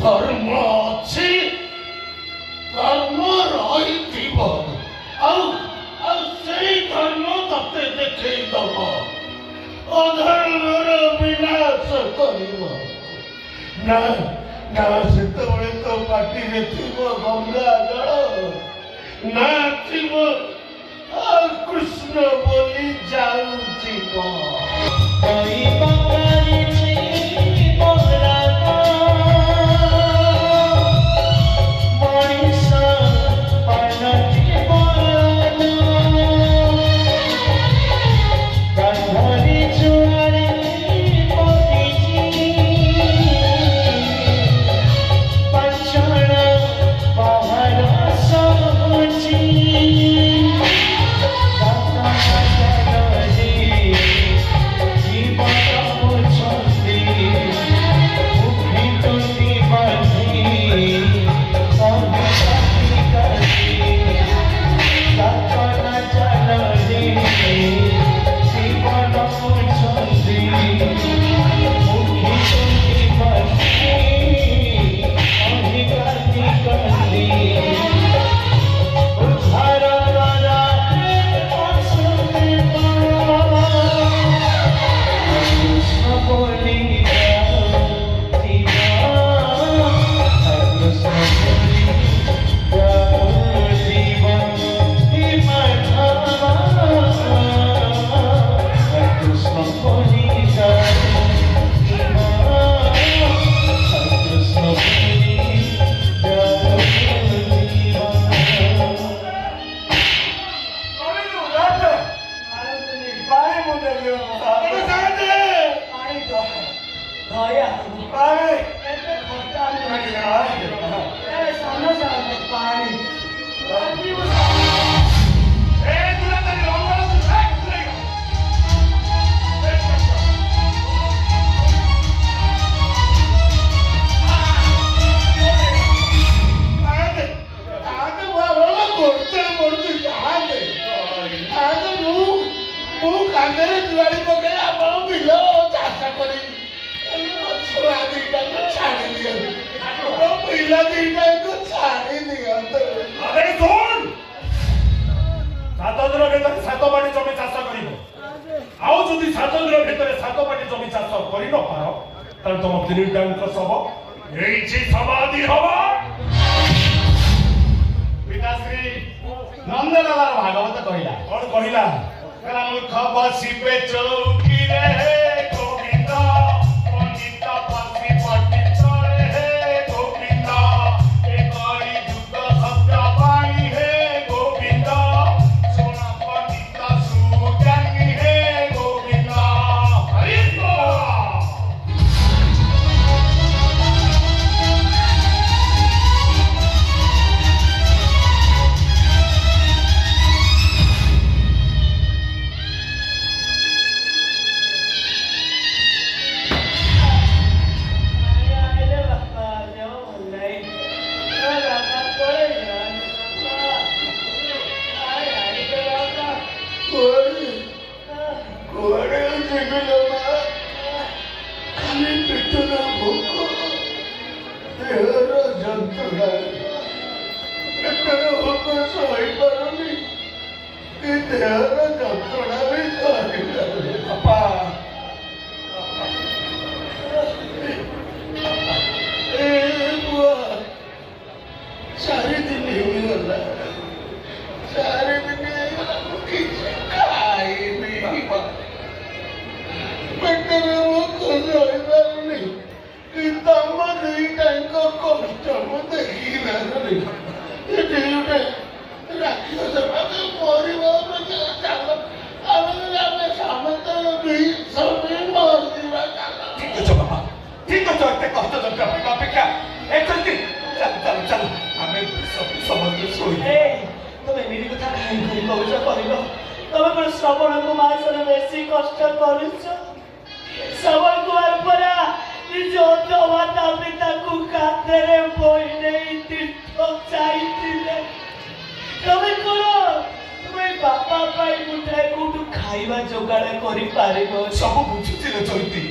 धर्म अच्छी धर्म रही धर्म ते देखे दब अधर्मर विनाश कर से तो पार्टी गंगा जल ना कृष्ण बोली जाऊची तुम तीन सब समाधि हम पिताश्री नंदलाल भागवत कहला कौन कहला मूर्ख बसिबे चौकी रे गोविंद पंडित बसी पंडित रे गोविंद ए करी जुग सत्य पाणी हे गोविंद सोना पंडित सुजानी हे गोविंद हरि କାହିଁକି କହୁଛ କହିଲ? ତମେ କ'ଣ ଶ୍ରବଣ ମାସରେ ବେଶୀ କଷ୍ଟ କରୁଛ? ଶ୍ରବଣ କୁମାର ପରା ନିଜ ଅଜମାତା ପିତାକୁ କାନ୍ଧରେ ବୋହି ନେଇ ତୀର୍ଥ ଯାଇଥିଲେ। ତମେ କ'ଣ ତମେ ବାପା ପାଇଁ ମୁଠାଏ କୋଉଠୁ ଖାଇବା ଯୋଗାଡ଼ କରିପାରିବ? ସବୁ ବୁଝୁଛି ରେ ଚୈତି।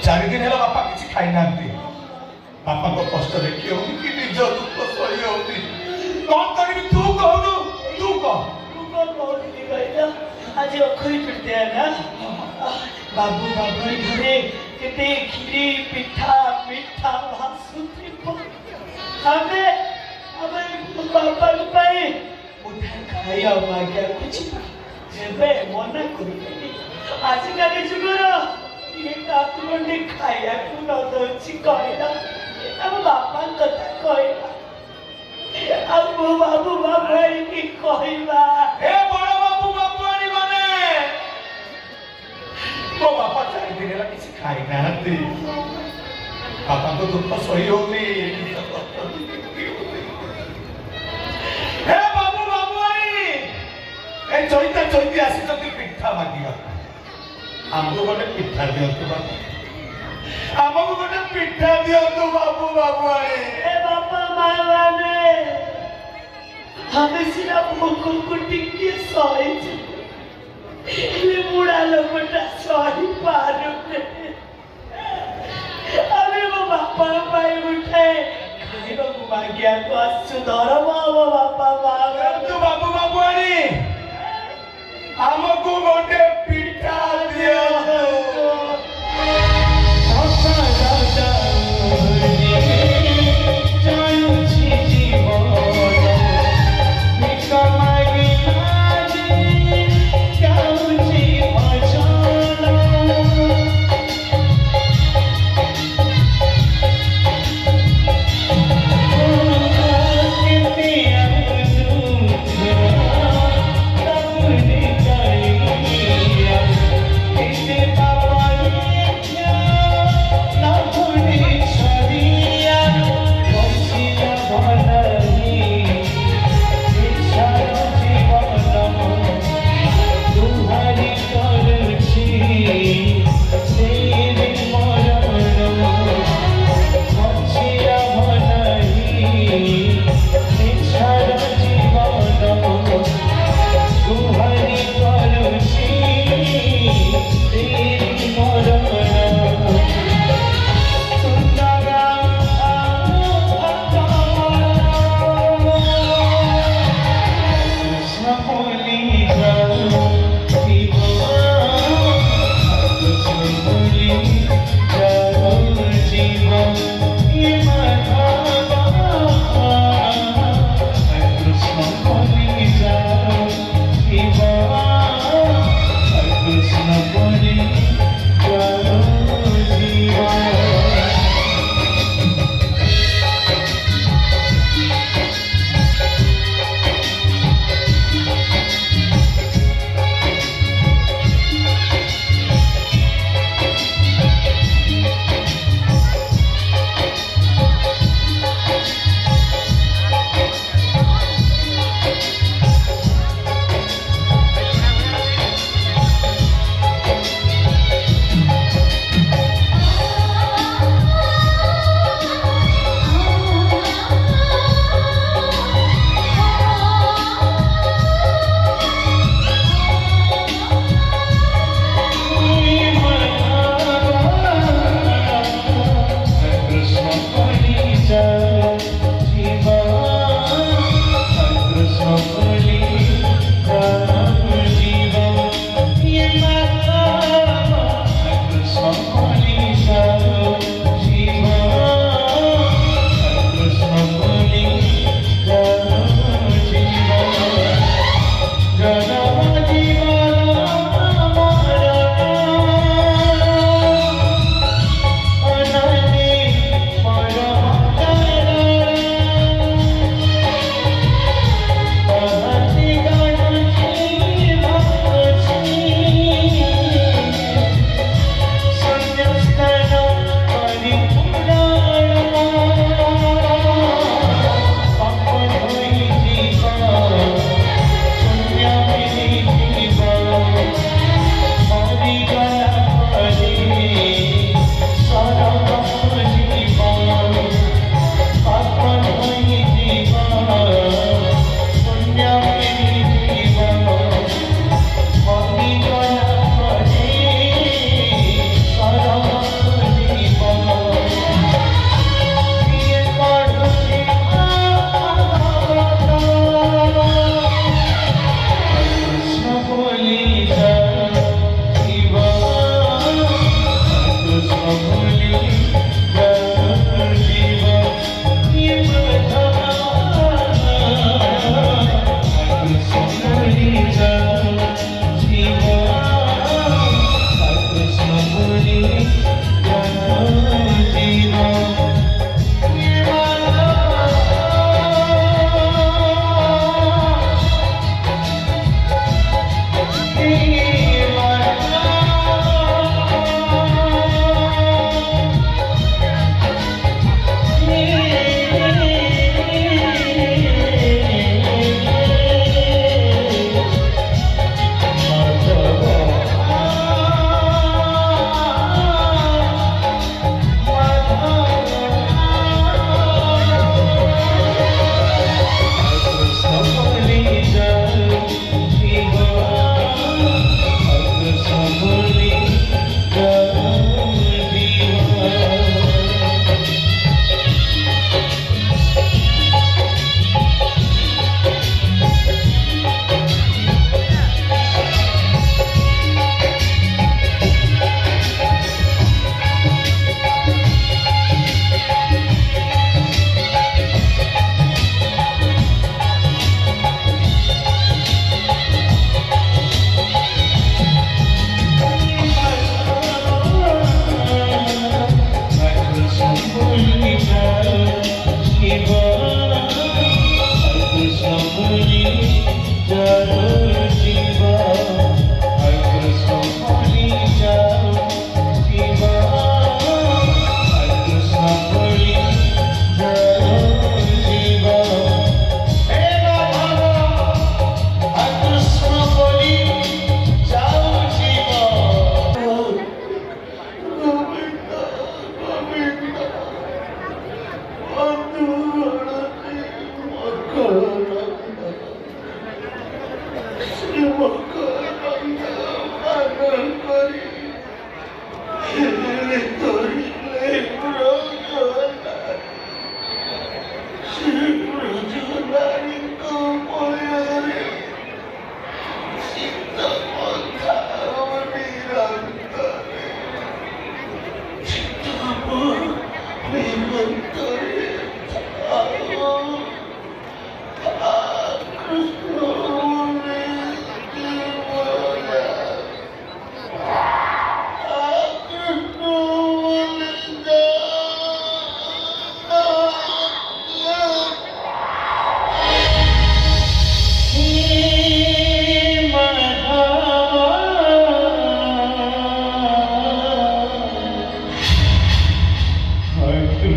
4 ଦିନ ହେଲା ବାପା କିଛି ଖାଇନାହାନ୍ତି। ବାପାଙ୍କ କଷ୍ଟ ଦେଖି ହଉନି କି ନିଜ ଦୁଃଖ ସହି ହଉନି। କଣ କରିବି ତୁ କହୁନୁ? ତୁ କହ। ମୁଁ କ'ଣ କହୁଥିଲି କହିଲ? ଆଜି ଅକ୍ଷୟ ତୃତୀୟା ନା? ବାବୁ ବାବୁଣି ଘରେ କେତେ କ୍ଷୀରି ପିଠା ମିଠା ଭାସୁଥିବ। ଆମେ ବାପାଙ୍କ ପାଇଁ ମୁଠାଏ ଖାଇବା ମାଗିବାକୁ ଯିବା। ଯେବେ ମନା କରିବେନି। ଆଜିକାଲି ଯୁଗର କିଏ କାହାକୁ ଗଣ୍ଡେ ଖାଇବାକୁ ନ ଦଉଛି କହିଲା? ଆମ ବାପାଙ୍କ କଥା କହିଲା। ଆଉ ମୋ ବାବୁ ବାବୁଆଣୀ କହିବା। ଏ ବଡ଼ ବାବୁ ବାବୁଆଣୀ ମାନେ ମୋ ବାପା 4 ଦିନ ହେଲା କିଛି ଖାଇନାହାନ୍ତି। ବାପାଙ୍କ ଦୁଃଖ ସହି ହଉନି। ହେ ବାବୁ ବାବୁଆଣୀ ଏ ଚୈତା ଚୈତି ଆସିଛନ୍ତି ପିଠା ମାଗିବା। ଆମକୁ ଗୋଟେ ପିଠା ଦିଅନ୍ତୁ ବାପା। ଆମକୁ ଗୋଟେ ପିଠା ଦିଅନ୍ତୁ ବାବୁ ବାବୁଆଣୀ। ଏ ବାପା ମା ମାନେ ଆମେ ସିନା ଭୋକକୁ ଟିକେ ସହିଛୁ, ହେଲେ ବୁଢ଼ା ଲୋକଟା ସହିପାରୁନେ। ଆମେ ମୋ ବାପା ପାଇଁ ଉଠାଏ ଖାଇବାକୁ ମାଗିବାକୁ ଆସିଛୁ। ଧର୍ମ ଆମ ବାପା ମା ଦିଅନ୍ତୁ ବାବୁ ବାବୁଆଣୀ। ଆମକୁ ଗୋଟେ ପିଠା ଦିଅନ୍ତୁ। Thank you.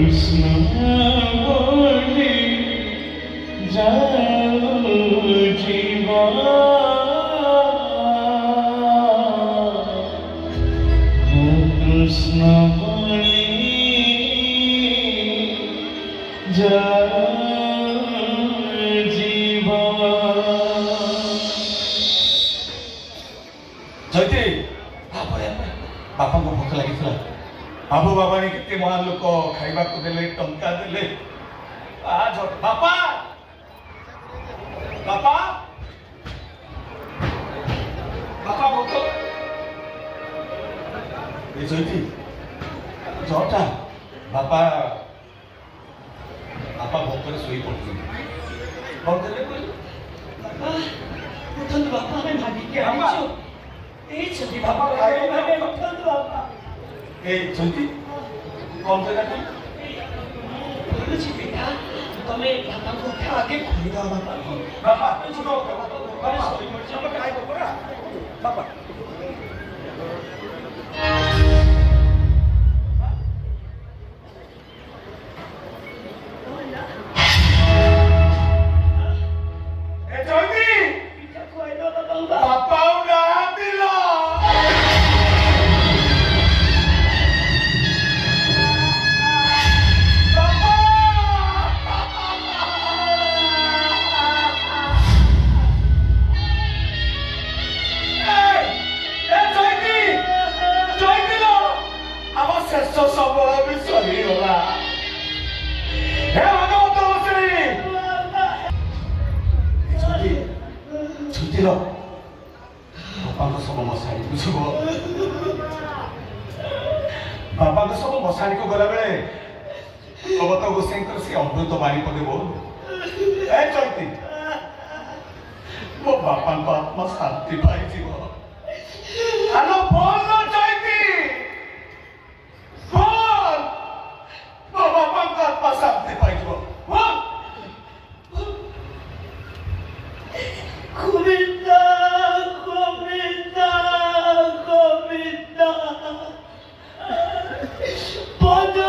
কৃষ্ণ বলি যাও জীবন কৃষ্ণ বলি যাও জীবন। ଜୟତି ବାପାଙ୍କୁ ଭୋକ ଲାଗିଥିଲା। ବାବୁ ବାବାଣୀ କେତେ ମହାନ ଲୋକ ଖାଇବାକୁ ଦେଲେ, ଟଙ୍କା ଦେଲେ। ବାପା ବାପା ବାପା ଭୋକ ଏ ଜୟତି ଜଟା ବାପା ବାପା ଭୋକରେ ଶୋଇ ପଡୁଛନ୍ତି। କଣ ଦେଲେ କହିଲେ? ବାପା ଉଠନ୍ତୁ ବାପା, ଆମେ ଭାଗିକି ବାପା। ଆଣିଛୁ। ଏଇ ଛୋଟି ବାପା ଉଠନ୍ତୁ ବାପା। এই জয়তি কম জায়গা তুই বলুছি পিতা, ତମେ ବାପାଙ୍କୁ ଉଠା ଆଗେ ଖୋଲିଦବ ବାପାଙ୍କୁ। বাবা ছোট বাবা সরি করছি আমরা খাইব পড়া বাবা এ জয়তি পিঠা খুয়াই দাও বাবাଙ୍କୁ। বাপাও না দিল ଶେଷ ସମ୍ବଳ ବି ସରିଗଲା। ହେ ଭଗବତ ବସେଇ ଛୁଟିର ବାପାଙ୍କ ସବୁ ମଶାଣିକୁ ଯିବ। ବାପାଙ୍କ ସବୁ ମଶାଣିକୁ ଗଲାବେଳେ ଭଗବତ ଗୋସାଇଙ୍କର ସେ ଅମୃତ ବାଣୀ ପଦେବ। ଏ ଚୈତି ମୋ ବାପାଙ୍କ ଆତ୍ମା ଶାନ୍ତି ପାଇଯିବ। ଆଲୋ ଭଲ ଚୈତି बोल ମୋ ବାପାଙ୍କ ଆତ୍ମା ଶାନ୍ତି ପାଇଯିବ। ଗୋବିନ୍ଦା ଗୋବିନ୍ଦା ଗୋବିନ୍ଦା ପଦୁ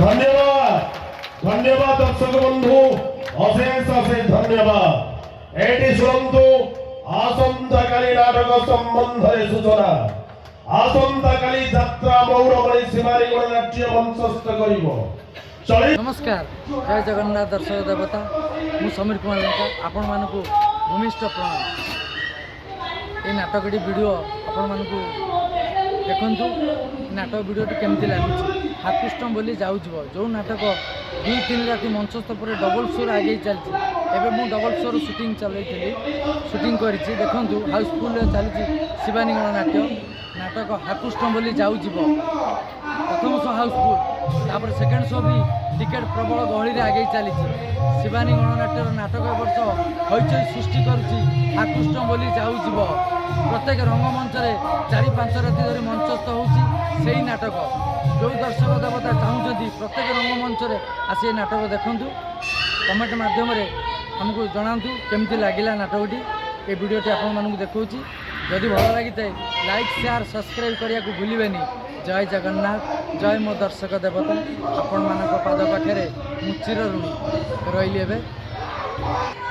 ধন্যবাদ ধন্যবাদ দর্শক বন্ধু, অশেষ অশেষ ধন্যবাদ। এটি শুনতু আসন্তকালী নাটক সম্বন্ধে সূচনা। আসন্তকালী যাত্রা মৌরমণি সীমারি গণনাট্য মঞ্চস্থ করিব। नमस्कार, जय जगन्नाथ दर्शक देवता। मु समीर कुमार लंका आपण मानकु भूमिष्ठ प्रणाम। ये नाटकटी वीडियो आपण मानकु देखंतु। नाटक वीडियोटी केमती लागुଛି। हापुष्टम बोली जाऊ जो नाटक 2-3 राति मंचस्थ पर डबल शोर आगे चलती। एवं मु डबल शोर शूटिंग चलई शूटिंग करिछि। देखंतु हाउसफुल चलुछि शिवानी गणनाट्य नाटक हापुष्टम बोली जाऊ। देखो हाउसफुल तापर सेकेंड शो भी टिकेट प्रबल गहली आगे चली शिवानी गणनाट्यर नाटक ए वर्ष हईचई सृष्टि करुच्ची आकृष्ण बोली जाऊब प्रत्येक रंगमंच 4-5 राति धरी मंचस्थ होती नाटक जो दर्शक देवता चाहूँगी प्रत्येक रंगमंच आसी नाटक देखूँ कमेंट मध्यम आमको जनातु केमती लगिला नाटकटी ये वीडियोटी आपण मानक देखा जदि भल लगी लाइक शेयर सब्सक्राइब करने को भूलें। जय जगन्नाथ जय मो दर्शक देवता आपण मान पाद पाखे चिर ऋणी रही।